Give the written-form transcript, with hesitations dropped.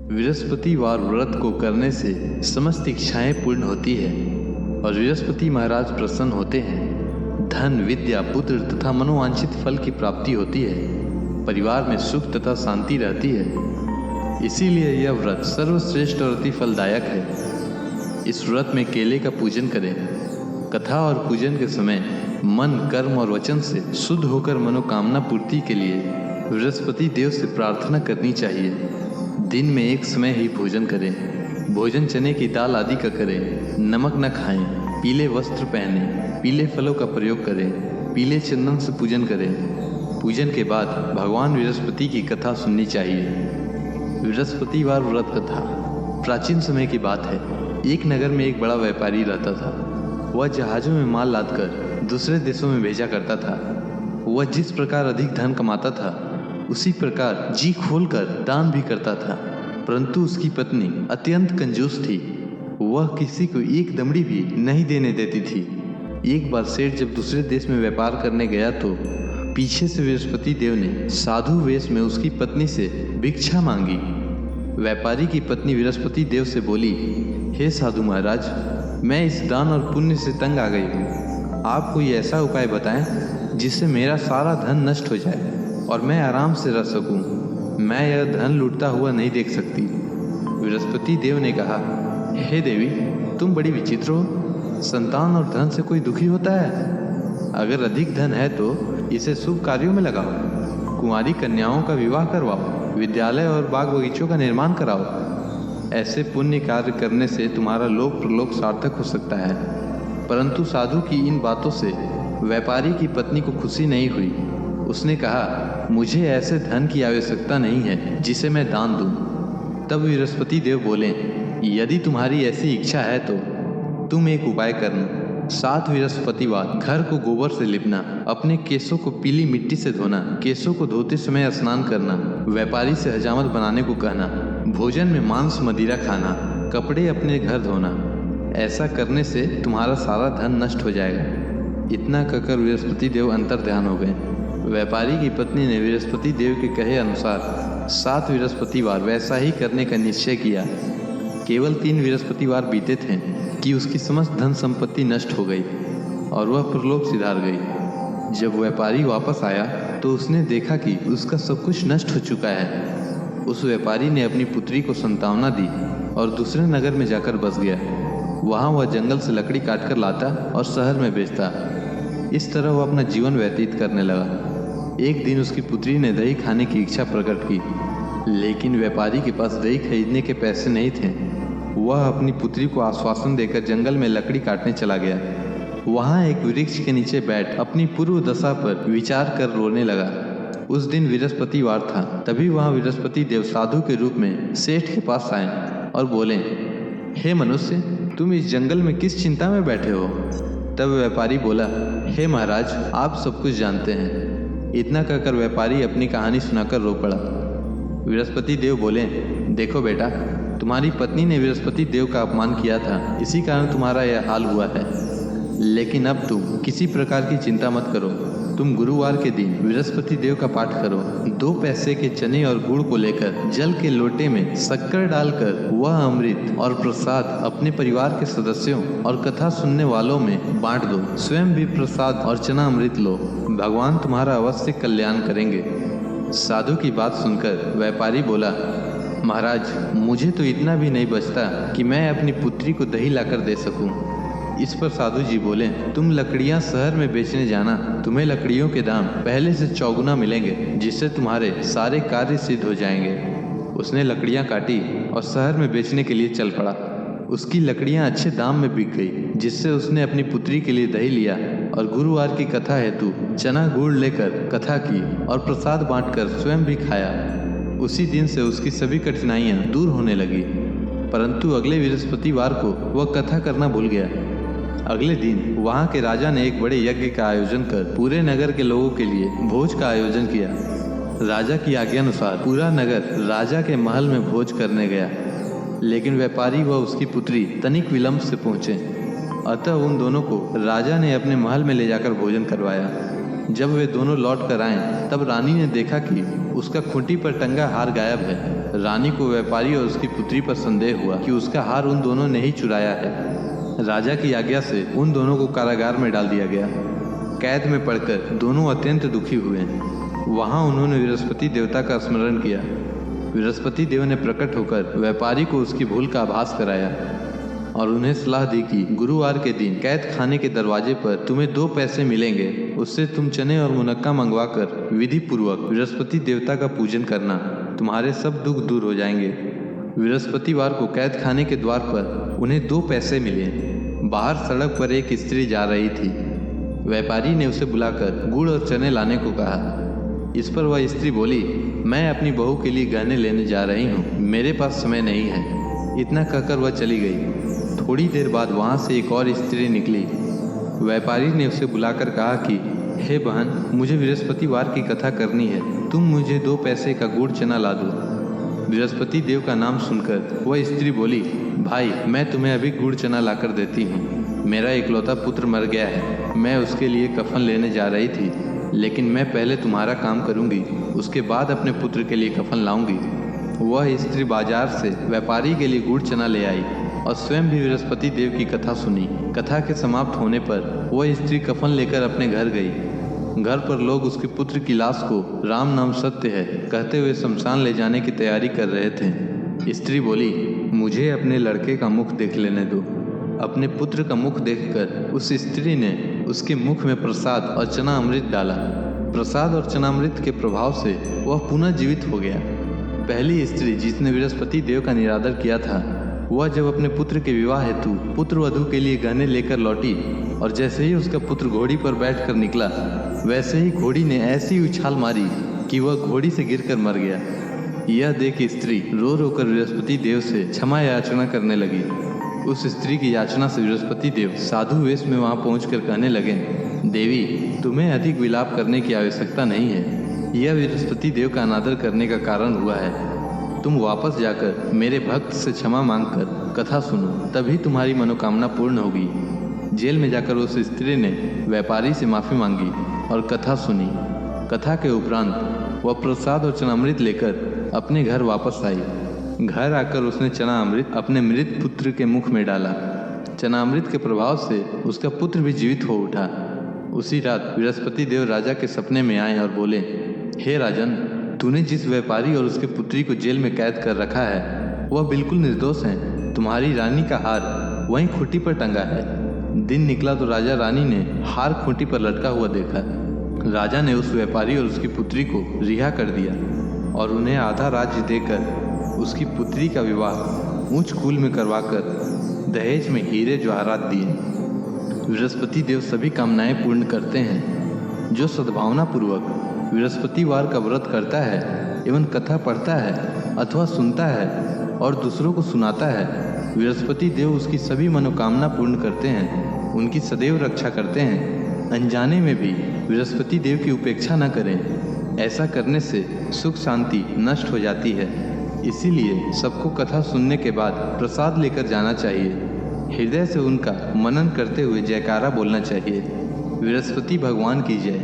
बृहस्पतिवार व्रत को करने से समस्त इच्छाएं पूर्ण होती है और बृहस्पति महाराज प्रसन्न होते हैं। धन, विद्या, पुत्र तथा मनोवांछित फल की प्राप्ति होती है। परिवार में सुख तथा शांति रहती है। इसीलिए यह व्रत सर्वश्रेष्ठ और अति फलदायक है। इस व्रत में केले का पूजन करें। कथा और पूजन के समय मन, कर्म और वचन से शुद्ध होकर मनोकामना पूर्ति के लिए बृहस्पति देव से प्रार्थना करनी चाहिए। दिन में एक समय ही भोजन करें। भोजन चने की दाल आदि का करें। नमक न खाएं। पीले वस्त्र पहनें। पीले फलों का प्रयोग करें। पीले चंदन से पूजन करें। पूजन के बाद भगवान बृहस्पति की कथा सुननी चाहिए। बृहस्पतिवार व्रत कथा प्राचीन समय की बात है। एक नगर में एक बड़ा व्यापारी रहता था। वह जहाज़ों में माल लादकर दूसरे देशों में भेजा करता था। वह जिस प्रकार अधिक धन कमाता था, उसी प्रकार जी खोलकर दान भी करता था। परंतु उसकी पत्नी अत्यंत कंजूस थी। वह किसी को एक दमड़ी भी नहीं देने देती थी। एक बार सेठ जब दूसरे देश में व्यापार करने गया तो पीछे से बृहस्पति देव ने साधु वेश में उसकी पत्नी से भिक्षा मांगी। व्यापारी की पत्नी बृहस्पति देव से बोली, हे साधु महाराज, मैं इस दान और पुण्य से तंग आ गई हूँ। आप कोई ऐसा उपाय बताएं जिससे मेरा सारा धन नष्ट हो जाए और मैं आराम से रह सकूं। मैं यह धन लूटता हुआ नहीं देख सकती। बृहस्पति देव ने कहा, हे देवी, तुम बड़ी विचित्र हो। संतान और धन से कोई दुखी होता है? अगर अधिक धन है तो इसे शुभ कार्यों में लगाओ। कुंवारी कन्याओं का विवाह करवाओ। विद्यालय और बाग बगीचों का निर्माण कराओ। ऐसे पुण्य कार्य करने से तुम्हारा लोक प्रलोक सार्थक हो सकता है। परंतु साधु की इन बातों से व्यापारी की पत्नी को खुशी नहीं हुई। उसने कहा, मुझे ऐसे धन की आवश्यकता नहीं है जिसे मैं दान दूं। तब बृहस्पति देव बोले, यदि तुम्हारी ऐसी इच्छा है तो तुम एक उपाय करना। 7 बृहस्पतिवार घर को गोबर से लिपना, अपने केसों को पीली मिट्टी से धोना, केसों को धोते समय स्नान करना, व्यापारी से हजामत बनाने को कहना, भोजन में मांस मदिरा खाना, कपड़े अपने घर धोना। ऐसा करने से तुम्हारा सारा धन नष्ट हो जाएगा। इतना कहकर बृहस्पति देव अंतर ध्यान हो गए। व्यापारी की पत्नी ने बृहस्पति देव के कहे अनुसार 7 बृहस्पतिवार वैसा ही करने का निश्चय किया। केवल 3 बृहस्पतिवार बीते थे कि उसकी समस्त धन संपत्ति नष्ट हो गई और वह परलोक सिधार गई। जब व्यापारी वापस आया तो उसने देखा कि उसका सब कुछ नष्ट हो चुका है। उस व्यापारी ने अपनी पुत्री को संतावना दी और दूसरे नगर में जाकर बस गया। वहाँ वह जंगल से लकड़ी काटकर लाता और शहर में बेचता। इस तरह वह अपना जीवन व्यतीत करने लगा। एक दिन उसकी पुत्री ने दही खाने की इच्छा प्रकट की, लेकिन व्यापारी के पास दही खरीदने के पैसे नहीं थे। वह अपनी पुत्री को आश्वासन देकर जंगल में लकड़ी काटने चला गया। वहाँ एक वृक्ष के नीचे बैठ अपनी पूर्व दशा पर विचार कर रोने लगा। उस दिन बृहस्पतिवार था। तभी वहाँ बृहस्पति देव साधु के रूप में सेठ के पास आए और बोले, हे मनुष्य, तुम इस जंगल में किस चिंता में बैठे हो? तब व्यापारी बोला, हे महाराज, आप सब कुछ जानते हैं। इतना कहकर व्यापारी अपनी कहानी सुनाकर रो पड़ा। बृहस्पति देव बोले, देखो बेटा, तुम्हारी पत्नी ने बृहस्पति देव का अपमान किया था, इसी कारण तुम्हारा यह हाल हुआ है। लेकिन अब तुम किसी प्रकार की चिंता मत करो। तुम गुरुवार के दिन बृहस्पति देव का पाठ करो। 2 पैसे के चने और गुड़ को लेकर जल के लोटे में शक्कर डालकर वह अमृत और प्रसाद अपने परिवार के सदस्यों और कथा सुनने वालों में बांट दो। स्वयं भी प्रसाद और चना अमृत लो। भगवान तुम्हारा अवश्य कल्याण करेंगे। साधु की बात सुनकर व्यापारी बोला, महाराज, मुझे तो इतना भी नहीं बचता कि मैं अपनी पुत्री को दही लाकर दे सकूं। इस पर साधु जी बोले, तुम लकड़ियां शहर में बेचने जाना। तुम्हें लकड़ियों के दाम पहले से चौगुना मिलेंगे, जिससे तुम्हारे सारे कार्य सिद्ध हो जाएंगे। उसने लकड़ियां काटी और शहर में बेचने के लिए चल पड़ा। उसकी लकड़ियां अच्छे दाम में बिक गई, जिससे उसने अपनी पुत्री के लिए दही लिया और गुरुवार की कथा हेतु चना गुड़ लेकर कथा की और प्रसाद बांटकर स्वयं भी खाया। उसी दिन से उसकी सभी कठिनाइयां दूर होने लगी। परंतु अगले बृहस्पतिवार को वह कथा करना भूल गया। अगले दिन वहाँ के राजा ने एक बड़े यज्ञ का आयोजन कर पूरे नगर के लोगों के लिए भोज का आयोजन किया। राजा की आज्ञानुसार पूरा नगर राजा के महल में भोज करने गया, लेकिन व्यापारी व उसकी पुत्री तनिक विलंब से पहुँचे। अतः उन दोनों को राजा ने अपने महल में ले जाकर भोजन करवाया। जब वे दोनों लौट कर आए तब रानी ने देखा कि उसका खूंटी पर टंगा हार गायब है। रानी को व्यापारी और उसकी पुत्री पर संदेह हुआ कि उसका हार उन दोनों ने ही चुराया है। राजा की आज्ञा से उन दोनों को कारागार में डाल दिया गया। कैद में पड़कर दोनों अत्यंत दुखी हुए। वहां उन्होंने बृहस्पति देवता का स्मरण किया। बृहस्पति देव ने प्रकट होकर व्यापारी को उसकी भूल का आभास कराया और उन्हें सलाह दी कि गुरुवार के दिन कैद खाने के दरवाजे पर तुम्हें 2 पैसे मिलेंगे, उससे तुम चने और मुनक्का मंगवाकर विधि पूर्वक बृहस्पति देवता का पूजन करना, तुम्हारे सब दुख दूर हो जाएंगे। बृहस्पतिवार को कैद खाने के द्वार पर उन्हें 2 पैसे मिले। बाहर सड़क पर एक स्त्री जा रही थी। व्यापारी ने उसे बुलाकर गुड़ और चने लाने को कहा। इस पर वह स्त्री बोली, मैं अपनी बहू के लिए गहने लेने जा रही हूँ, मेरे पास समय नहीं है। इतना कहकर वह चली गई। थोड़ी देर बाद वहाँ से एक और स्त्री निकली। व्यापारी ने उसे बुलाकर कहा कि हे बहन, मुझे बृहस्पतिवार की कथा करनी है, तुम मुझे 2 पैसे का गुड़ चना ला दो। बृहस्पति देव का नाम सुनकर वह स्त्री बोली, भाई मैं तुम्हें अभी गुड़ चना लाकर देती हूँ। मेरा इकलौता पुत्र मर गया है, मैं उसके लिए कफन लेने जा रही थी, लेकिन मैं पहले तुम्हारा काम करूँगी, उसके बाद अपने पुत्र के लिए कफन लाऊंगी। वह स्त्री बाजार से व्यापारी के लिए गुड़ चना ले आई और स्वयं भी बृहस्पति देव की कथा सुनी। कथा के समाप्त होने पर वह स्त्री कफन लेकर अपने घर गई। घर पर लोग उसके पुत्र की लाश को राम नाम सत्य है कहते हुए शमशान ले जाने की तैयारी कर रहे थे। स्त्री बोली, मुझे अपने लड़के का मुख देख लेने दो। अपने पुत्र का मुख देखकर उस स्त्री ने उसके मुख में प्रसाद और चना अमृत डाला। प्रसाद और चनामृत के प्रभाव से वह पुनः जीवित हो गया। पहली स्त्री जिसने बृहस्पति देव का निरादर किया था, वह जब अपने पुत्र के विवाह हेतु पुत्र वधू के लिए गहने लेकर लौटी और जैसे ही उसका पुत्र घोड़ी पर बैठकर निकला, वैसे ही घोड़ी ने ऐसी उछाल मारी कि वह घोड़ी से गिरकर मर गया। यह देख स्त्री रो रो कर बृहस्पति देव से क्षमा याचना करने लगी। उस स्त्री की याचना से बृहस्पति देव साधु वेश में वहां पहुंचकर कहने लगे, देवी, तुम्हें अधिक विलाप करने की आवश्यकता नहीं है। यह बृहस्पति देव का अनादर करने का कारण हुआ है। तुम वापस जाकर मेरे भक्त से क्षमा मांगकर कथा सुनो, तभी तुम्हारी मनोकामना पूर्ण होगी। जेल में जाकर उस स्त्री ने व्यापारी से माफी मांगी और कथा सुनी। कथा के उपरांत वह प्रसाद और चनामृत लेकर अपने घर वापस आई। घर आकर उसने चना अमृत अपने मृत पुत्र के मुख में डाला। चनामृत के प्रभाव से उसका पुत्र भी जीवित हो उठा। उसी रात बृहस्पति देव राजा के सपने में आए और बोले, हे राजन, तूने जिस व्यापारी और उसके पुत्री को जेल में कैद कर रखा है वह बिल्कुल निर्दोष हैं। तुम्हारी रानी का हार वहीं खूंटी पर टंगा है। दिन निकला तो राजा रानी ने हार खूंटी पर लटका हुआ देखा। राजा ने उस व्यापारी और उसकी पुत्री को रिहा कर दिया और उन्हें आधा राज्य देकर उसकी पुत्री का विवाह ऊंच कुल में करवाकर दहेज में हीरे जवाहरात दिए। बृहस्पति देव सभी कामनाएं पूर्ण करते हैं। जो सद्भावना पूर्वक बृहस्पतिवार का व्रत करता है एवं कथा पढ़ता है अथवा सुनता है और दूसरों को सुनाता है, बृहस्पति देव उसकी सभी मनोकामना पूर्ण करते हैं, उनकी सदैव रक्षा करते हैं। अनजाने में भी बृहस्पति देव की उपेक्षा न करें। ऐसा करने से सुख शांति नष्ट हो जाती है। इसीलिए सबको कथा सुनने के बाद प्रसाद लेकर जाना चाहिए। हृदय से उनका मनन करते हुए जयकारा बोलना चाहिए। बृहस्पति भगवान की जय।